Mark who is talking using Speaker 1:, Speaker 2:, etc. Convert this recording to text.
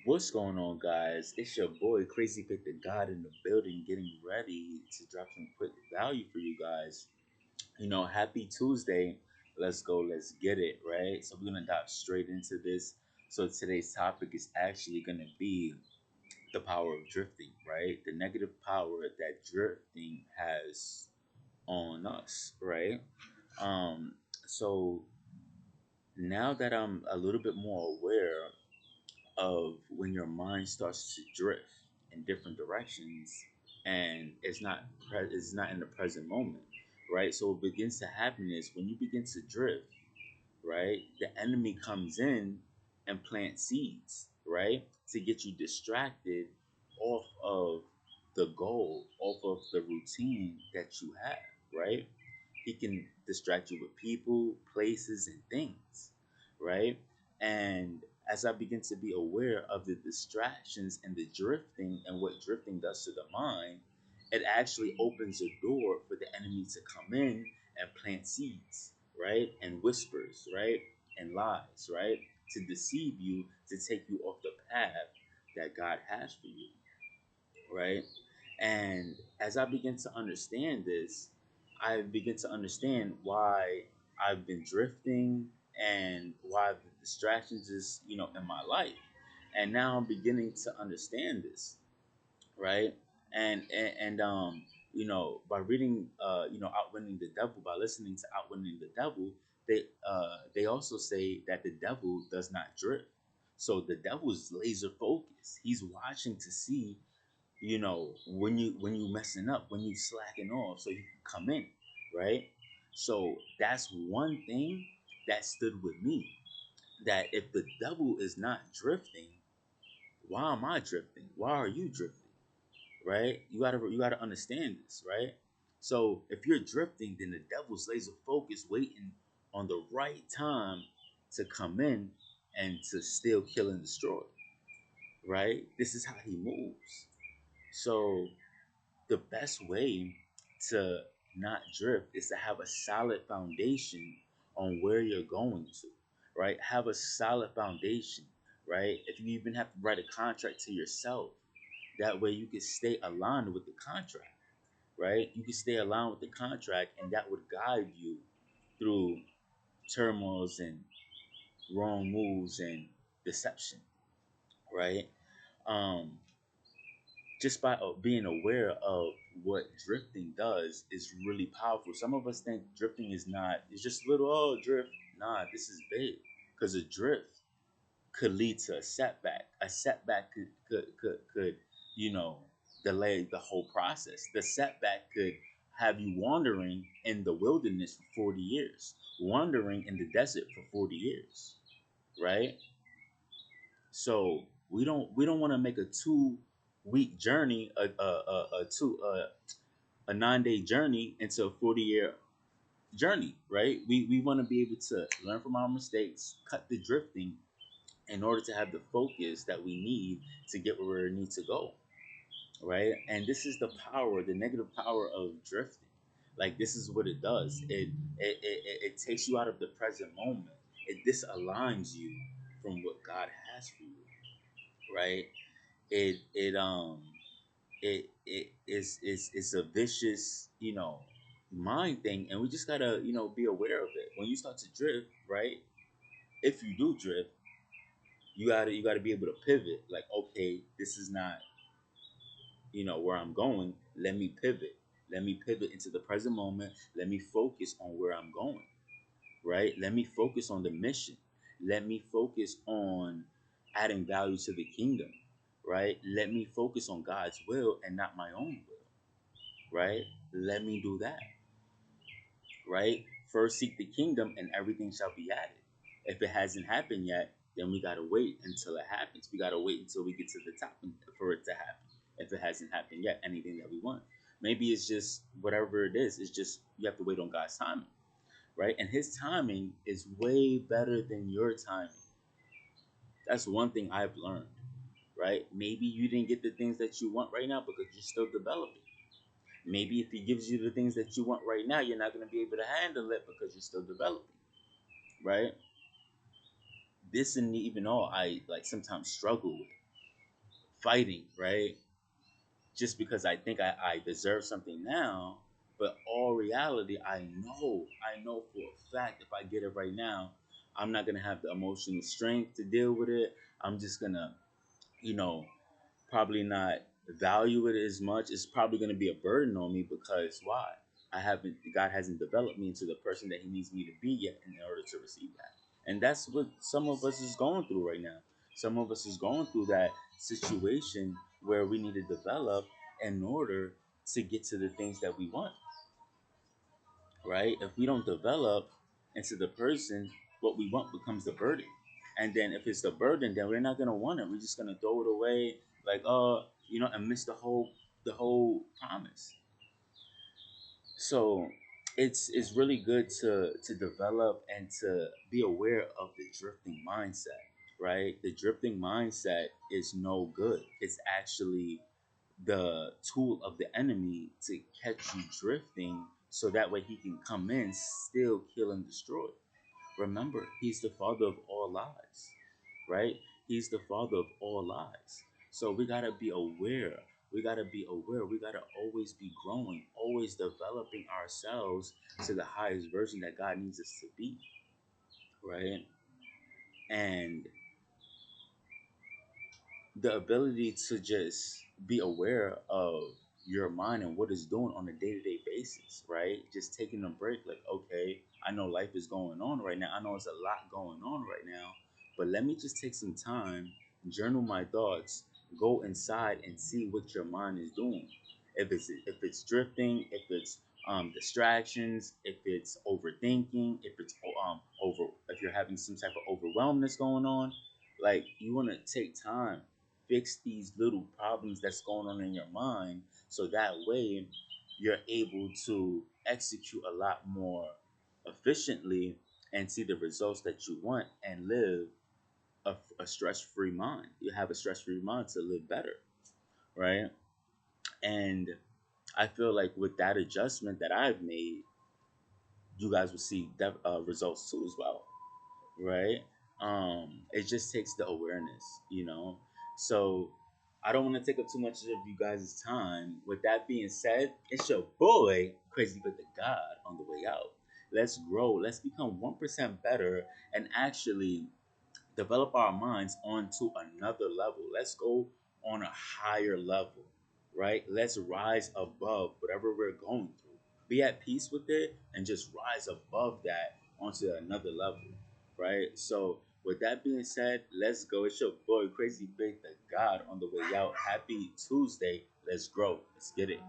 Speaker 1: What's going on, guys? It's your boy Crazy Pick the God in the building, getting ready to drop some quick value for you guys. Happy Tuesday. Let's go, let's get it, right? So, we're gonna dive straight into this. So, today's topic is actually gonna be the power of drifting, right? The negative power that drifting has on us, right? Um, so, now that I'm a little bit more aware of when your mind starts to drift in different directions and it's not in the present moment, right? So it begins to happen is when you begin to drift, right? The enemy comes in and plants seeds, right? To get you distracted off of the goal, off of the routine that you have, right? He can distract you with people, places, and things, right? And as I begin to be aware of the distractions and the drifting and what drifting does to the mind, it actually opens a door for the enemy to come in and plant seeds, right? And whispers, right? And lies, right? To deceive you, to take you off the path that God has for you, right? And as I begin to understand this, I begin to understand why I've been drifting and why the distractions is, in my life. And now I'm beginning to understand this, right? And by reading Outwitting the Devil, by listening to Outwitting the Devil, they also say that the devil does not drift. So the devil is laser focused. He's watching to see, when you messing up, when you slacking off, so you can come in, right? So that's one thing that stood with me. That if the devil is not drifting, why am I drifting? Why are you drifting? Right? You gotta understand this, right? So if you're drifting, then the devil's laser focused, waiting on the right time to come in and to steal, kill, and destroy. Right? This is how he moves. So the best way to not drift is to have a solid foundation on where you're going to, right? Have a solid foundation, right? If you even have to write a contract to yourself, that way you can stay aligned with the contract, right? You can stay aligned with the contract, and that would guide you through turmoils and wrong moves and deception, right? Um, just by being aware of what drifting does is really powerful. Some of us think drifting is not, it's just little, oh, drift. Nah, this is big. Because a drift could lead to a setback. A setback could delay the whole process. The setback could have you wandering in the wilderness for 40 years, wandering in the desert for 40 years, right? So we don't want to make a 2 week journey, a 9 day journey into a 40 year journey, right? We want to be able to learn from our mistakes, cut the drifting, in order to have the focus that we need to get where we need to go, right? And this is the power, the negative power of drifting. Like, this is what it does. It takes you out of the present moment. It disaligns you from what God has for you, right? It it um it is it's a vicious, mind thing, and we just gotta, be aware of it. When you start to drift, right? If you do drift, you gotta be able to pivot. Like, okay, this is not, where I'm going. Let me pivot. Let me pivot into the present moment. Let me focus on where I'm going, right? Let me focus on the mission. Let me focus on adding value to the kingdom, right? Let me focus on God's will and not my own will, right? Let me do that, right? First seek the kingdom and everything shall be added. If it hasn't happened yet, then we gotta wait until it happens. We gotta wait until we get to the top for it to happen. If it hasn't happened yet, anything that we want. Maybe it's just whatever it is, it's just you have to wait on God's timing, right? And his timing is way better than your timing. That's one thing I've learned, right? Maybe you didn't get the things that you want right now because you're still developing. Maybe if he gives you the things that you want right now, you're not going to be able to handle it because you're still developing, right? This and even all I like sometimes struggle with. fighting, right? Just because I think I deserve something now, but all reality, I know for a fact if I get it right now, I'm not gonna have the emotional strength to deal with it. I'm just gonna, you know, probably not value it as much. It's probably gonna be a burden on me because why? God hasn't developed me into the person that He needs me to be yet in order to receive that. And that's what some of us is going through right now. Some of us is going through that situation where we need to develop in order to get to the things that we want, right? If we don't develop into the person, what we want becomes the burden. And then if it's the burden, then we're not gonna want it. We're just gonna throw it away, like and miss the whole promise. So it's really good to develop and to be aware of the drifting mindset, right? The drifting mindset is no good. It's actually the tool of the enemy to catch you drifting so that way he can come in, still kill and destroy. Remember, he's the father of all lies, right? He's the father of all lies. So we gotta be aware. We gotta be aware. We gotta always be growing, always developing ourselves to the highest version that God needs us to be, right? And the ability to just be aware of your mind and what it's doing on a day-to-day basis, right? Just taking a break, like, okay, I know life is going on right now, I know it's a lot going on right now, but let me just take some time, journal my thoughts, go inside and see what your mind is doing. If it's drifting, if it's distractions, if it's overthinking, if it's if you're having some type of overwhelmness going on, like, you want to take time, fix these little problems that's going on in your mind, so that way you're able to execute a lot more efficiently and see the results that you want and live a stress-free mind. You have a stress-free mind to live better, right? And I feel like with that adjustment that I've made, you guys will see results too as well, right? It just takes the awareness. So I don't want to take up too much of you guys' time. With that being said, it's your boy, Crazy with the God, on the way out. Let's grow. Let's become 1% better and actually develop our minds onto another level. Let's go on a higher level, right? Let's rise above whatever we're going through. Be at peace with it and just rise above that onto another level, right? So, with that being said, let's go. It's your boy, Crazy Big the God, on the way out. Happy Tuesday. Let's grow. Let's get it.